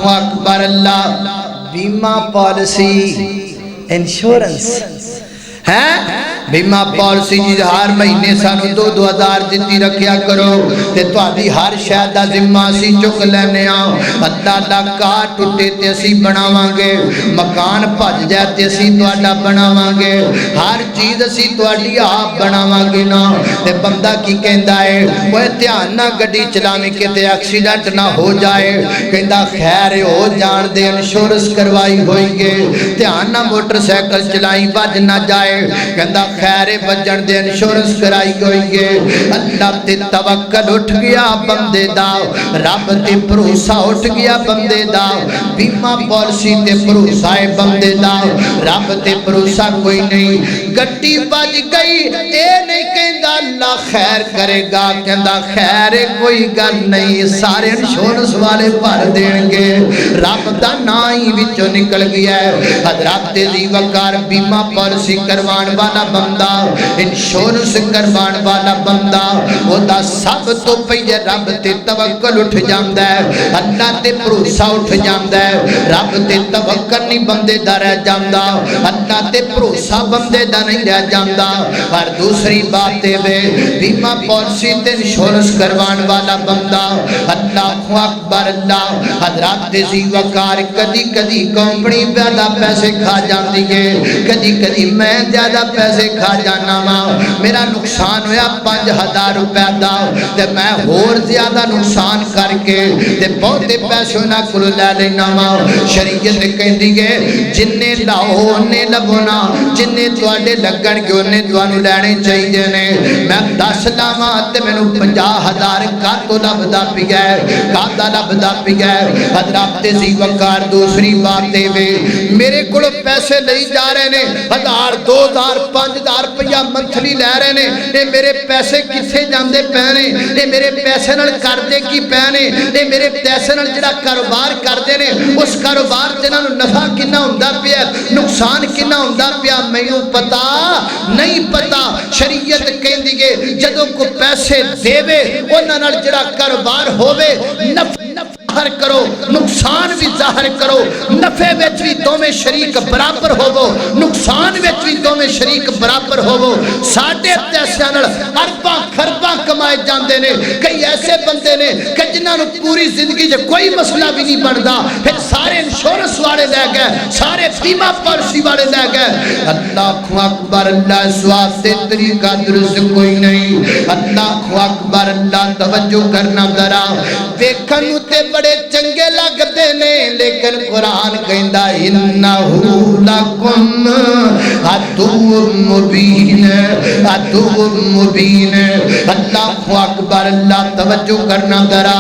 اکبر اللہ بیمہ policy insurance ہے بیمہ پالیسی جی ہر مہینے سانو 2,000 دیتی رکھیا کرو تے تہاڈی ہر شے دا ذمہ اسی چک لینے اللہ دا کار ٹوٹے تے اسی بناواں گے مکان بھج جائے تے اسی تہاڈا بناواں گے ہر چیز اسی تہاڈی آپ بناواں گے نا تے بندہ کی کہندا ہے اوے دھیان نہ گڈی چلاویں کتے ایکسیڈنٹ نہ ہو جائے کہندا خیر ہو جان دے انشورنس کروائی ہوئی گے دھیان نہ موٹر سائیکل چلائی بج نہ جائے کہندا خیر بجن دے انشورنس کرائی ہوئی گے اللہ تے توکل اٹھ گیا بندے دا رب تے بھروسہ اٹھ گیا بندے دا بیمہ پالیسی تے بھروسہ ہے بندے دا رب تے بھروسہ کوئی نہیں گڈی بج گئی اے نہیں کہندا اللہ خیر کرے گا کہندا خیر کوئی گل نہیں سارے انشورنس والے بھر دین گے رب دا نام ہی وچوں نکل گیا ہے حضرات دی وقار بیمہ پالیسی کروان والا بندہ انشورنس کروان والا بندہ وہ دا سب تو پہلے رب تے توکل اٹھ جاندا ہے اللہ تے بھروسہ اٹھ جاندا ہے رب تے توکل نہیں بندے دا رہ جاندا اللہ تے بھروسہ بندے دا نہیں رہ جاندا اور دوسری بات ہے بیمہ پالیسی تے انشورنس کروان والا بندہ اللہ اکبر اللہ حضرات دی وقار کدی کدی کمپنی زیادہ پیسے کھا جاندی ہے کدی کدی میں زیادہ پیسے کھا جانا ماں میرا نقصان ہویا 5,000 روپے دا تے میں اور زیادہ نقصان کر کے تے بہتے پیسے نہ کلو لے لینا ماں شریعت کہندی ہے جننے لاؤ انہیں لبونا جننے توڑے لگن کے انہیں توانو لینے چاہیے نے میں 10 لاما تے میں 50,000 کا تو لبدا پی گئے کادا لبدا پی گئے حضرات ذی وقار دوسری باتیں وے میرے کلو پیسے لئی جا رہے نے 1,000 2,000 5,000 روپیہ منتھلی لے رہے نے اے میرے پیسے کسے جاندے پہنے اے میرے پیسے نال کردے کی پہنے اے میرے پیسے نال جڑا کاروبار کردے نے اس کاروبار تے نال نفع کنا ہوندا پیا نقصان کنا ہوندا پیا مینوں پتا نہیں پتا شریعت کہندی ہے جدوں کو پیسے دیوے انہاں نال جڑا کاروبار ہووے نفع ظاہر کرو نقصان بھی ظاہر کرو نفع وچ بھی دوویں شریک برابر ہوو نقصان وچ بھی دوویں شریک برابر ہوو ساڈے پیسیاں نال ارباں خرباں کمائے جاندے نے کئی ایسے بندے نے کہ جنہاں نوں پوری زندگی وچ کوئی مسئلہ بھی نہیں بندا پھر سارے انشورنس والے لے گئے سارے بیمہ پالیسی والے لے گئے اللہ اکبر اللہ سواد سے طریقہ درست کوئی نہیں اللہ اکبر اللہ توجہ کرنا ذرا دیکھن تے بڑے چنگے لگتے نے لیکن قرآن کہندا انہو لکم عدو مبین عدو مبین اللہ اکبر اللہ توجہ کرنا ذرا